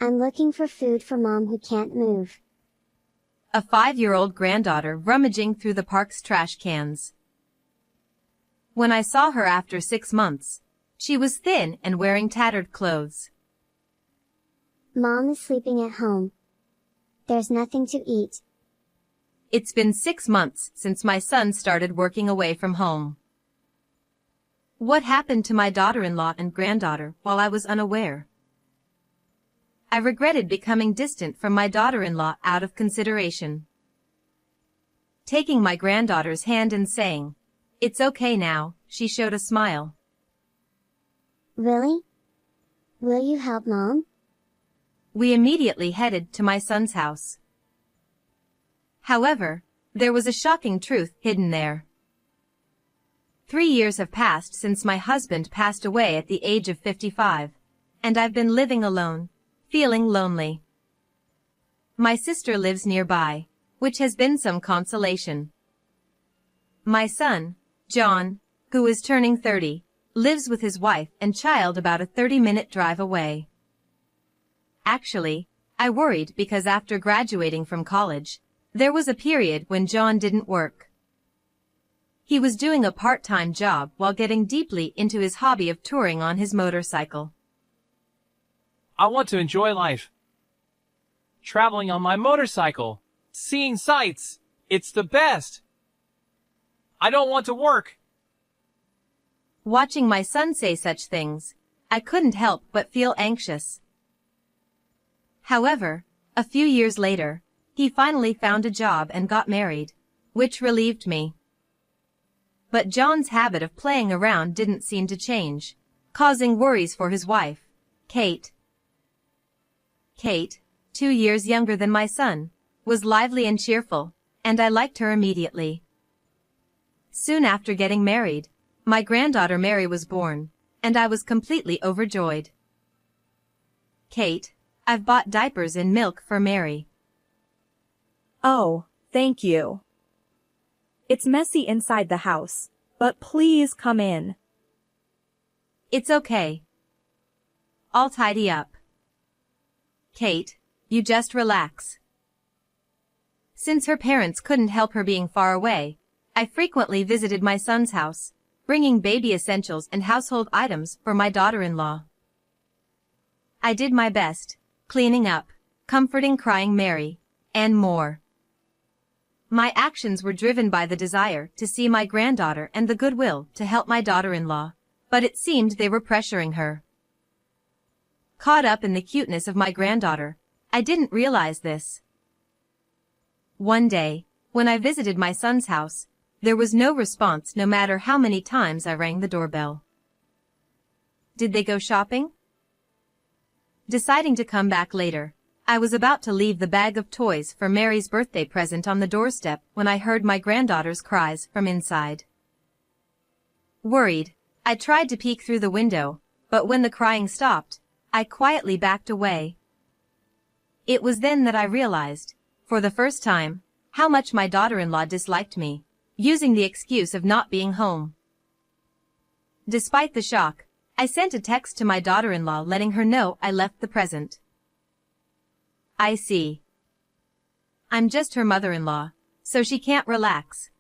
I'm looking for food for Mom who can't move. A 5-year-old granddaughter rummaging through the park's trash cans. When I saw her after 6 months, she was thin and wearing tattered clothes. Mom is sleeping at home. There's nothing to eat. It's been 6 months since my son started working away from home. What happened to my daughter-in-law and granddaughter while I was unaware? I regretted becoming distant from my daughter-in-law out of consideration. Taking my granddaughter's hand and saying, "It's okay now," she showed a smile. Really? Will you help Mom? We immediately headed to my son's house. However, there was a shocking truth hidden there. 3 years have passed since my husband passed away at the age of 55, and I've been living alone, feeling lonely. My sister lives nearby, which has been some consolation. My son, John, who is turning 30, lives with his wife and child about a 30-minute drive away. Actually, I worried because after graduating from college, there was a period when John didn't work. He was doing a part-time job while getting deeply into his hobby of touring on his motorcycle. I want to enjoy life. Traveling on my motorcycle, seeing sights, it's the best. I don't want to work. Watching my son say such things, I couldn't help but feel anxious. However, a few years later, he finally found a job and got married, which relieved me. But John's habit of playing around didn't seem to change, causing worries for his wife, Kate. Kate, 2 years younger than my son, was lively and cheerful, and I liked her immediately. Soon after getting married, my granddaughter Mary was born, and I was completely overjoyed. Kate, I've bought diapers and milk for Mary. Oh, thank you. It's messy inside the house, but please come in. It's okay. I'll tidy up. Kate, you just relax. Since her parents couldn't help her being far away, I frequently visited my son's house, bringing baby essentials and household items for my daughter-in-law. I did my best, cleaning up, comforting crying Mary, and more. My actions were driven by the desire to see my granddaughter and the goodwill to help my daughter-in-law, but it seemed they were pressuring her. Caught up in the cuteness of my granddaughter, I didn't realize this. One day, when I visited my son's house, there was no response no matter how many times I rang the doorbell. Did they go shopping? Deciding to come back later, I was about to leave the bag of toys for Mary's birthday present on the doorstep when I heard my granddaughter's cries from inside. Worried, I tried to peek through the window, but when the crying stopped, I quietly backed away. It was then that I realized, for the first time, how much my daughter-in-law disliked me, using the excuse of not being home. Despite the shock, I sent a text to my daughter-in-law letting her know I left the present. I see. I'm just her mother-in-law, so she can't relax.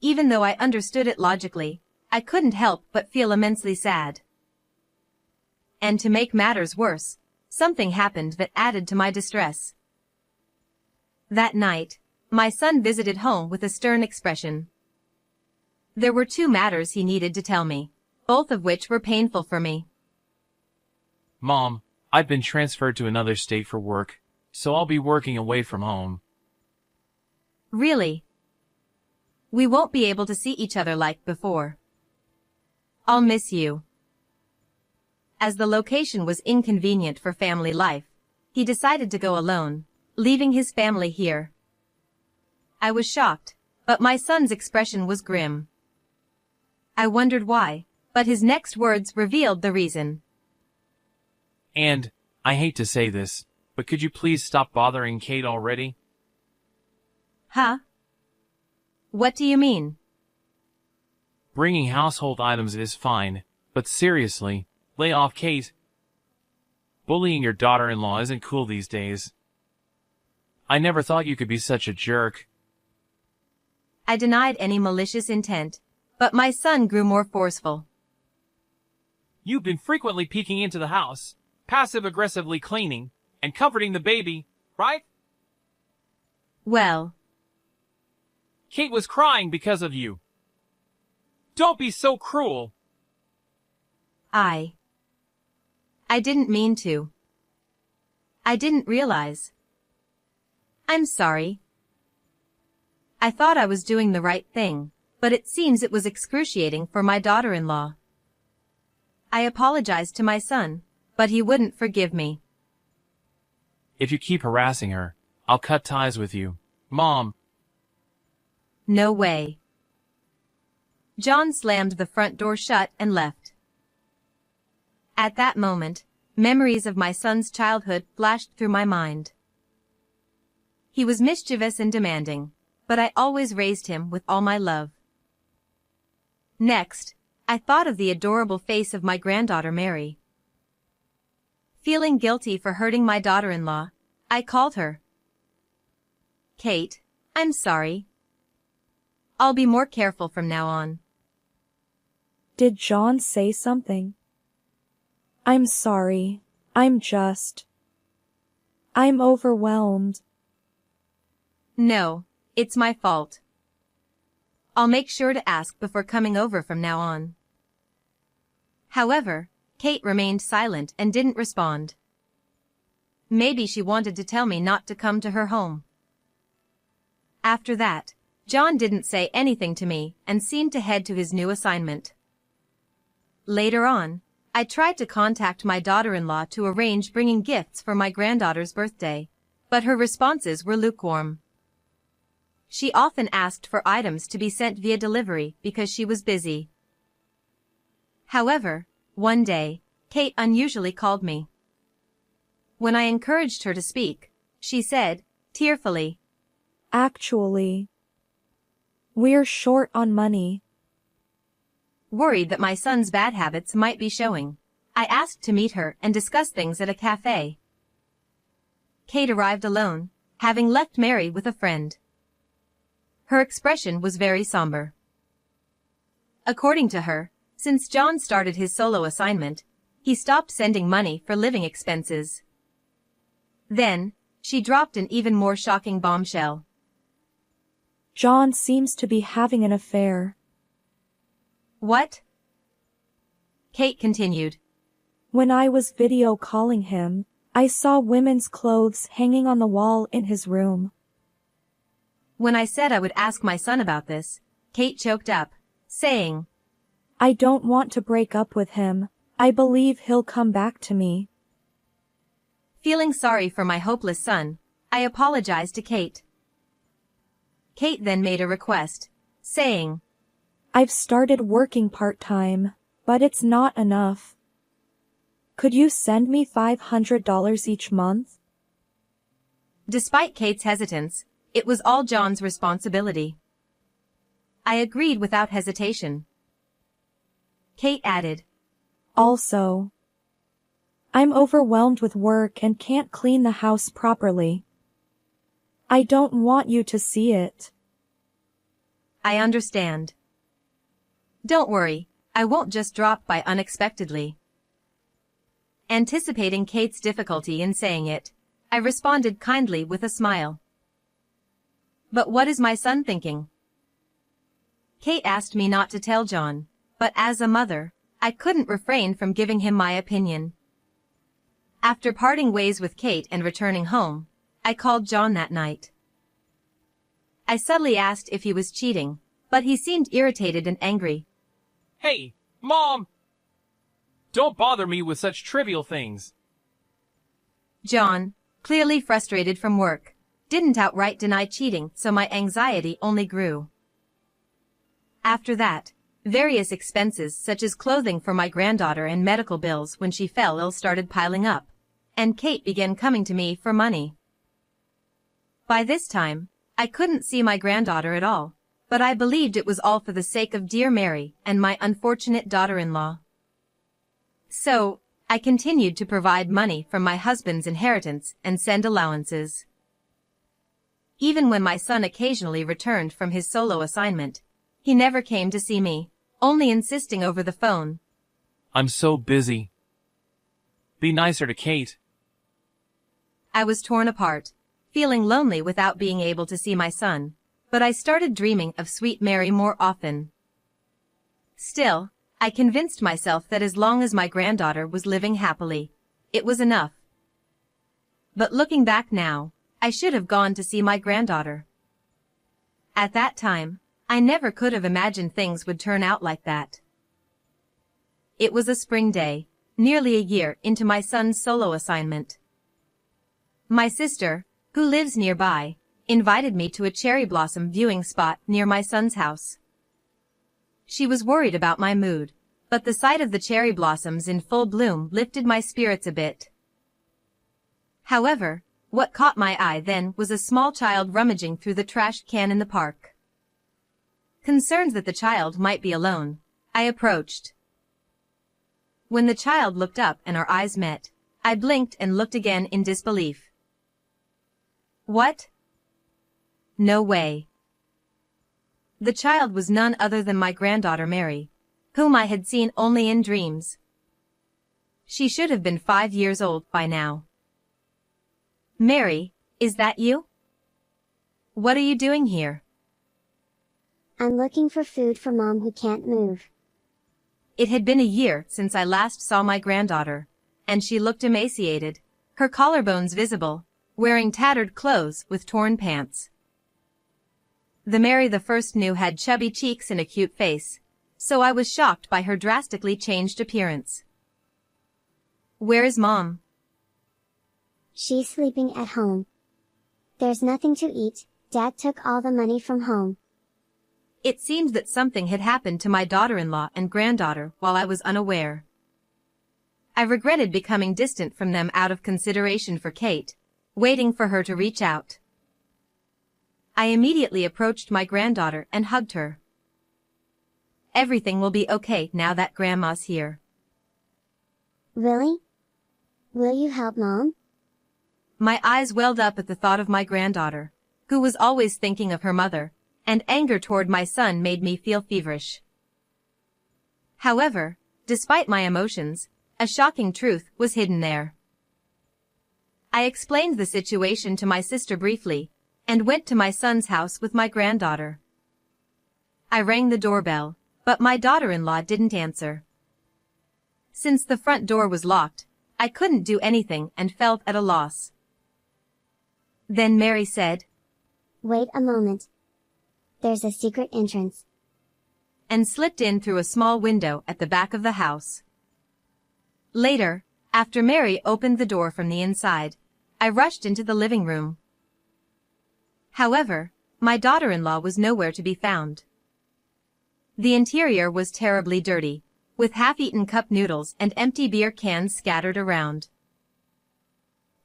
Even though I understood it logically, I couldn't help but feel immensely sad. And to make matters worse, something happened that added to my distress. That night, my son visited home with a stern expression. There were 2 matters he needed to tell me, both of which were painful for me. Mom, I've been transferred to another state for work, so I'll be working away from home. Really? We won't be able to see each other like before. I'll miss you. As the location was inconvenient for family life, he decided to go alone, leaving his family here. I was shocked, but my son's expression was grim. I wondered why, but his next words revealed the reason. And, I hate to say this, but could you please stop bothering Kate already? Huh? What do you mean? Bringing household items is fine, but seriously, lay off Kate. Bullying your daughter-in-law isn't cool these days. I never thought you could be such a jerk. I denied any malicious intent, but my son grew more forceful. You've been frequently peeking into the house, passive-aggressively cleaning, and comforting the baby, right? Well, Kate was crying because of you. Don't be so cruel. I didn't mean to. I didn't realize. I'm sorry. I thought I was doing the right thing, but it seems it was excruciating for my daughter-in-law. I apologized to my son, but he wouldn't forgive me. If you keep harassing her, I'll cut ties with you, Mom. No way. John slammed the front door shut and left. At that moment, memories of my son's childhood flashed through my mind. He was mischievous and demanding, but I always raised him with all my love. Next, I thought of the adorable face of my granddaughter Mary. Feeling guilty for hurting my daughter-in-law, I called her. Kate, I'm sorry. I'll be more careful from now on. Did John say something? I'm sorry. I'm overwhelmed. No, it's my fault. I'll make sure to ask before coming over from now on. However, Kate remained silent and didn't respond. Maybe she wanted to tell me not to come to her home. After that, John didn't say anything to me and seemed to head to his new assignment. Later on, I tried to contact my daughter-in-law to arrange bringing gifts for my granddaughter's birthday, but her responses were lukewarm. She often asked for items to be sent via delivery because she was busy. However, one day, Kate unusually called me. When I encouraged her to speak, she said, tearfully, Actually, we're short on money. Worried that my son's bad habits might be showing, I asked to meet her and discuss things at a cafe. Kate arrived alone, having left Mary with a friend. Her expression was very somber. According to her, since John started his solo assignment, he stopped sending money for living expenses. Then, she dropped an even more shocking bombshell. John seems to be having an affair. What? Kate continued. When I was video calling him, I saw women's clothes hanging on the wall in his room. When I said I would ask my son about this, Kate choked up, saying, I don't want to break up with him. I believe he'll come back to me. Feeling sorry for my hopeless son, I apologized to Kate. Kate then made a request, saying, I've started working part-time, but it's not enough. Could you send me $500 each month? Despite Kate's hesitance, it was all John's responsibility. I agreed without hesitation. Kate added, Also, I'm overwhelmed with work and can't clean the house properly. I don't want you to see it. I understand. Don't worry, I won't just drop by unexpectedly. Anticipating Kate's difficulty in saying it, I responded kindly with a smile. But what is my son thinking? Kate asked me not to tell John, but as a mother, I couldn't refrain from giving him my opinion. After parting ways with Kate and returning home, I called John that night. I subtly asked if he was cheating, but he seemed irritated and angry. Hey, Mom! Don't bother me with such trivial things. John, clearly frustrated from work, didn't outright deny cheating, so my anxiety only grew. After that, various expenses such as clothing for my granddaughter and medical bills when she fell ill started piling up, and Kate began coming to me for money. By this time, I couldn't see my granddaughter at all, but I believed it was all for the sake of dear Mary and my unfortunate daughter-in-law. So, I continued to provide money from my husband's inheritance and send allowances. Even when my son occasionally returned from his solo assignment, he never came to see me, only insisting over the phone. I'm so busy. Be nicer to Kate. I was torn apart, feeling lonely without being able to see my son, but I started dreaming of sweet Mary more often. Still, I convinced myself that as long as my granddaughter was living happily, it was enough. But looking back now, I should have gone to see my granddaughter. At that time, I never could have imagined things would turn out like that. It was a spring day, nearly a year into my son's solo assignment. My sister, who lives nearby, invited me to a cherry blossom viewing spot near my son's house. She was worried about my mood, but the sight of the cherry blossoms in full bloom lifted my spirits a bit. However, what caught my eye then was a small child rummaging through the trash can in the park. Concerned that the child might be alone, I approached. When the child looked up and our eyes met, I blinked and looked again in disbelief. What? No way. The child was none other than my granddaughter Mary, whom I had seen only in dreams. She should have been 5 years old by now. Mary, is that you? What are you doing here? I'm looking for food for Mom who can't move. It had been a year since I last saw my granddaughter, and she looked emaciated, her collarbones visible, wearing tattered clothes with torn pants. The Mary the first knew had chubby cheeks and a cute face, so I was shocked by her drastically changed appearance. Where is Mom? She's sleeping at home. There's nothing to eat, Dad took all the money from home. It seemed that something had happened to my daughter-in-law and granddaughter while I was unaware. I regretted becoming distant from them out of consideration for Kate, waiting for her to reach out. I immediately approached my granddaughter and hugged her. Everything will be okay now that Grandma's here. Really? Will you help Mom? My eyes welled up at the thought of my granddaughter, who was always thinking of her mother, and anger toward my son made me feel feverish. However, despite my emotions, a shocking truth was hidden there. I explained the situation to my sister briefly, and went to my son's house with my granddaughter. I rang the doorbell, but my daughter-in-law didn't answer. Since the front door was locked, I couldn't do anything and felt at a loss. Then Mary said, Wait a moment. There's a secret entrance. And slipped in through a small window at the back of the house. Later, after Mary opened the door from the inside, I rushed into the living room. However, my daughter-in-law was nowhere to be found. The interior was terribly dirty, with half-eaten cup noodles and empty beer cans scattered around.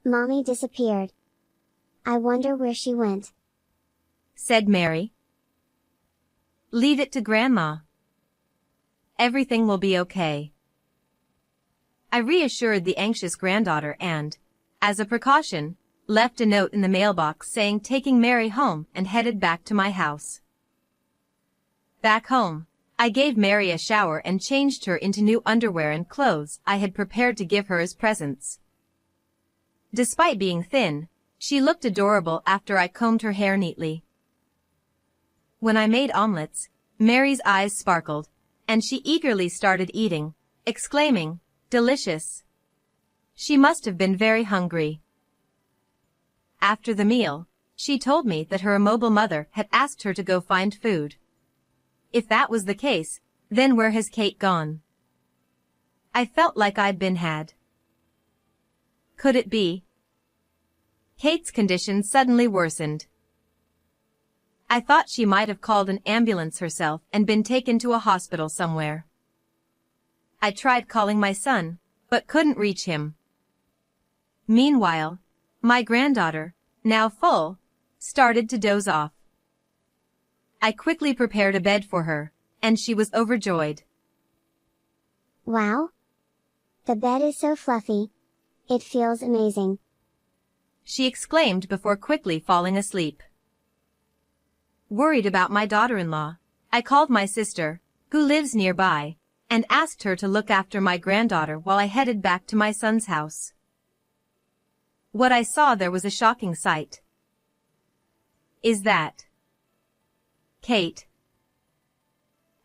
Mommy disappeared. I wonder where she went, said Mary. Leave it to Grandma. Everything will be okay. I reassured the anxious granddaughter and, as a precaution, left a note in the mailbox saying taking Mary home and headed back to my house. Back home, I gave Mary a shower and changed her into new underwear and clothes I had prepared to give her as presents. Despite being thin, she looked adorable after I combed her hair neatly. When I made omelets, Mary's eyes sparkled, and she eagerly started eating, exclaiming, "Delicious!" She must have been very hungry. After the meal, she told me that her immobile mother had asked her to go find food. If that was the case, then where has Kate gone? I felt like I'd been had. Could it be? Kate's condition suddenly worsened. I thought she might have called an ambulance herself and been taken to a hospital somewhere. I tried calling my son, but couldn't reach him. Meanwhile, my granddaughter, now full, started to doze off. I quickly prepared a bed for her, and she was overjoyed. Wow! The bed is so fluffy. It feels amazing. She exclaimed before quickly falling asleep. Worried about my daughter-in-law, I called my sister, who lives nearby, and asked her to look after my granddaughter while I headed back to my son's house. What I saw there was a shocking sight. Is that Kate?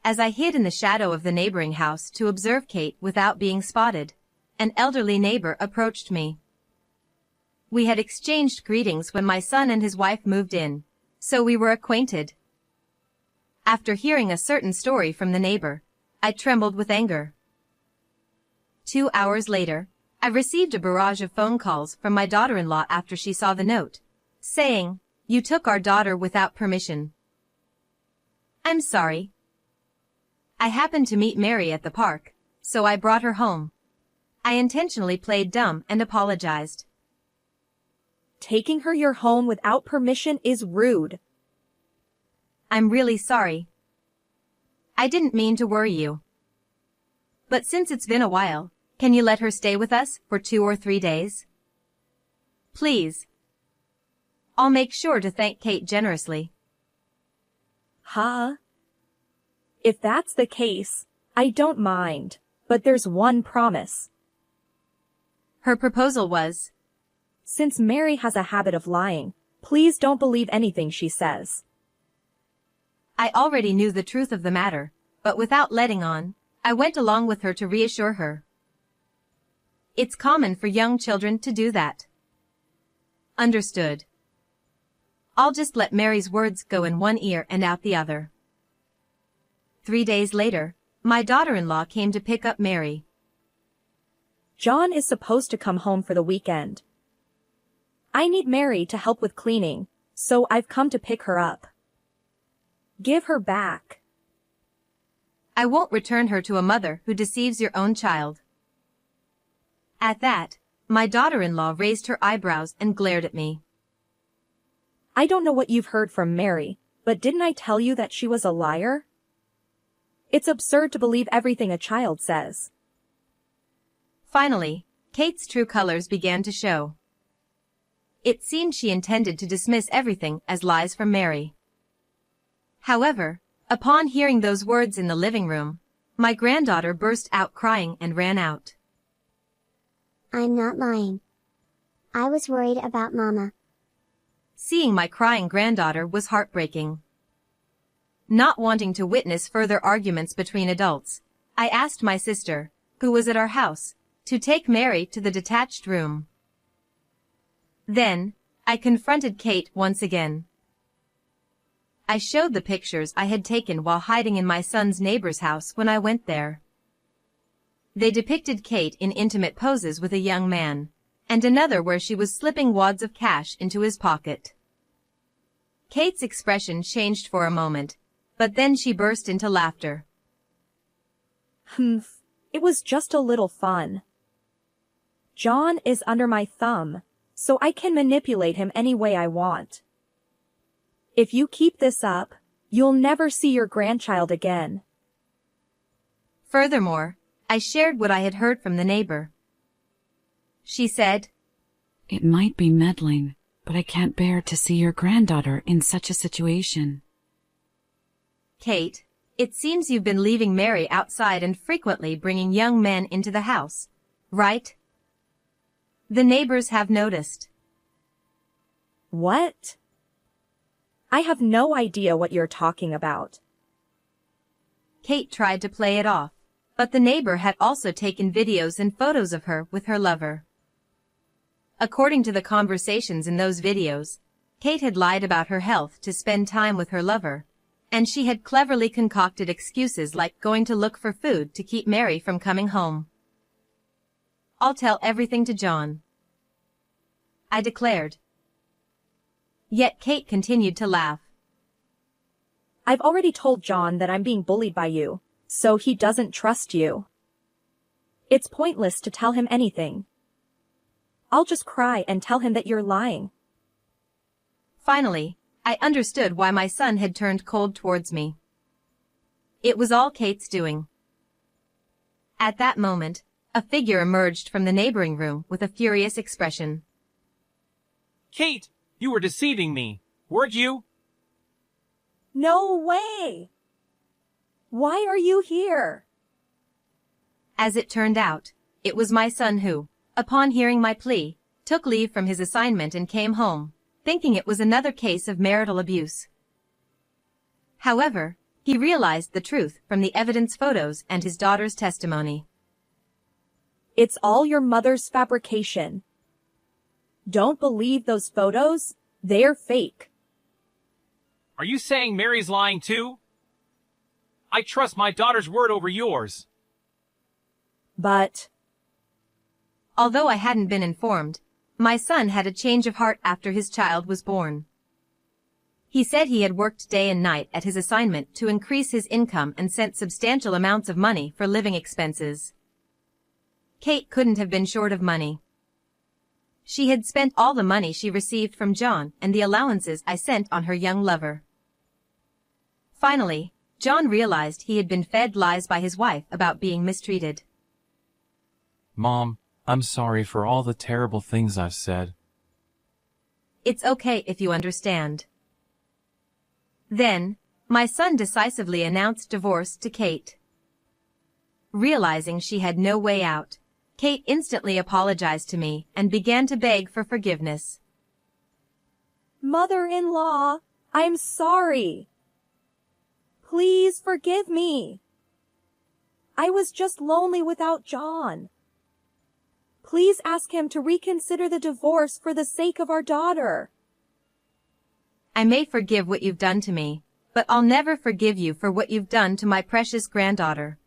As I hid in the shadow of the neighboring house to observe Kate without being spotted, an elderly neighbor approached me. We had exchanged greetings when my son and his wife moved in, so we were acquainted. After hearing a certain story from the neighbor, I trembled with anger. 2 hours later, I received a barrage of phone calls from my daughter-in-law after she saw the note, saying, "You took our daughter without permission." I'm sorry. I happened to meet Mary at the park, so I brought her home. I intentionally played dumb and apologized. Taking her your home without permission is rude. I'm really sorry. I didn't mean to worry you. But since it's been a while, can you let her stay with us for 2 or 3 days? Please. I'll make sure to thank Kate generously. Huh? If that's the case, I don't mind, but there's one promise. Her proposal was, Since Mary has a habit of lying, please don't believe anything she says. I already knew the truth of the matter, but without letting on, I went along with her to reassure her. It's common for young children to do that. Understood. I'll just let Mary's words go in one ear and out the other. 3 days later, my daughter-in-law came to pick up Mary. John is supposed to come home for the weekend. I need Mary to help with cleaning, so I've come to pick her up. Give her back. I won't return her to a mother who deceives your own child. At that, my daughter-in-law raised her eyebrows and glared at me. I don't know what you've heard from Mary, but didn't I tell you that she was a liar? It's absurd to believe everything a child says. Finally, Kate's true colors began to show. It seemed she intended to dismiss everything as lies from Mary. However, upon hearing those words in the living room, my granddaughter burst out crying and ran out. I'm not lying. I was worried about Mama. Seeing my crying granddaughter was heartbreaking. Not wanting to witness further arguments between adults, I asked my sister, who was at our house, to take Mary to the detached room. Then, I confronted Kate once again. I showed the pictures I had taken while hiding in my son's neighbor's house when I went there. They depicted Kate in intimate poses with a young man, and another where she was slipping wads of cash into his pocket. Kate's expression changed for a moment, but then she burst into laughter. It was just a little fun. John is under my thumb, so I can manipulate him any way I want. If you keep this up, you'll never see your grandchild again. Furthermore, I shared what I had heard from the neighbor. She said, "It might be meddling, but I can't bear to see your granddaughter in such a situation." Kate, it seems you've been leaving Mary outside and frequently bringing young men into the house, right? The neighbors have noticed. What? I have no idea what you're talking about. Kate tried to play it off, but the neighbor had also taken videos and photos of her with her lover. According to the conversations in those videos, Kate had lied about her health to spend time with her lover, and she had cleverly concocted excuses like going to look for food to keep Mary from coming home. "I'll tell everything to John," I declared. Yet Kate continued to laugh. I've already told John that I'm being bullied by you, so he doesn't trust you. It's pointless to tell him anything. I'll just cry and tell him that you're lying. Finally, I understood why my son had turned cold towards me. It was all Kate's doing. At that moment, A figure emerged from the neighboring room with a furious expression. Kate, you were deceiving me, weren't you? No way! Why are you here? As it turned out, it was my son who, upon hearing my plea, took leave from his assignment and came home, thinking it was another case of marital abuse. However, he realized the truth from the evidence photos and his daughter's testimony. It's all your mother's fabrication. Don't believe those photos, they're fake. Are you saying Mary's lying too? I trust my daughter's word over yours. But Although I hadn't been informed, my son had a change of heart after his child was born. He said he had worked day and night at his assignment to increase his income and sent substantial amounts of money for living expenses. Kate couldn't have been short of money. She had spent all the money she received from John and the allowances I sent on her young lover. Finally, John realized he had been fed lies by his wife about being mistreated. Mom, I'm sorry for all the terrible things I've said. It's okay if you understand. Then, my son decisively announced divorce to Kate. Realizing she had no way out, Kate instantly apologized to me and began to beg for forgiveness. Mother-in-law, I'm sorry. Please forgive me. I was just lonely without John. Please ask him to reconsider the divorce for the sake of our daughter. I may forgive what you've done to me, but I'll never forgive you for what you've done to my precious granddaughter.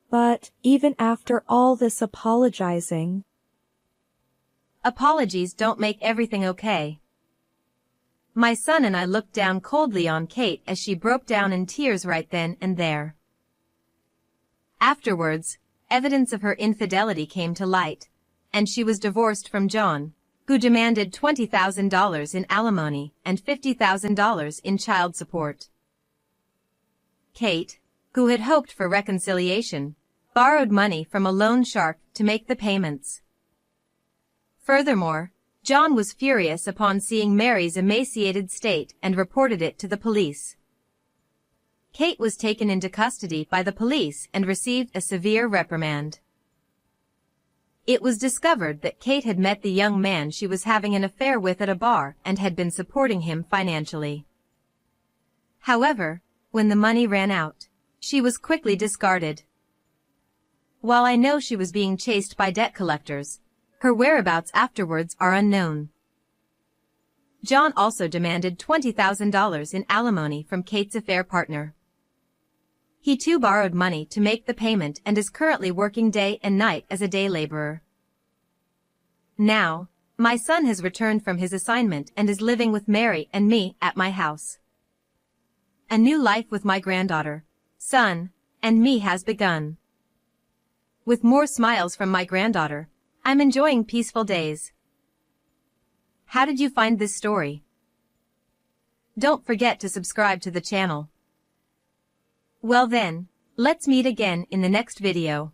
But even after all this apologizing, Apologies don't make everything okay. My son and I looked down coldly on Kate as she broke down in tears right then and there. Afterwards, evidence of her infidelity came to light, and she was divorced from John, who demanded $20,000 in alimony and $50,000 in child support. Kate, who had hoped for reconciliation, borrowed money from a loan shark to make the payments. Furthermore, John was furious upon seeing Mary's emaciated state and reported it to the police. Kate was taken into custody by the police and received a severe reprimand. It was discovered that Kate had met the young man she was having an affair with at a bar and had been supporting him financially. However, when the money ran out, she was quickly discarded. While I know she was being chased by debt collectors, her whereabouts afterwards are unknown. John also demanded $20,000 in alimony from Kate's affair partner. He too borrowed money to make the payment and is currently working day and night as a day laborer. Now, my son has returned from his assignment and is living with Mary and me at my house. A new life with my granddaughter, son, and me has begun. With more smiles from my granddaughter, I'm enjoying peaceful days. How did you find this story? Don't forget to subscribe to the channel. Well then, let's meet again in the next video.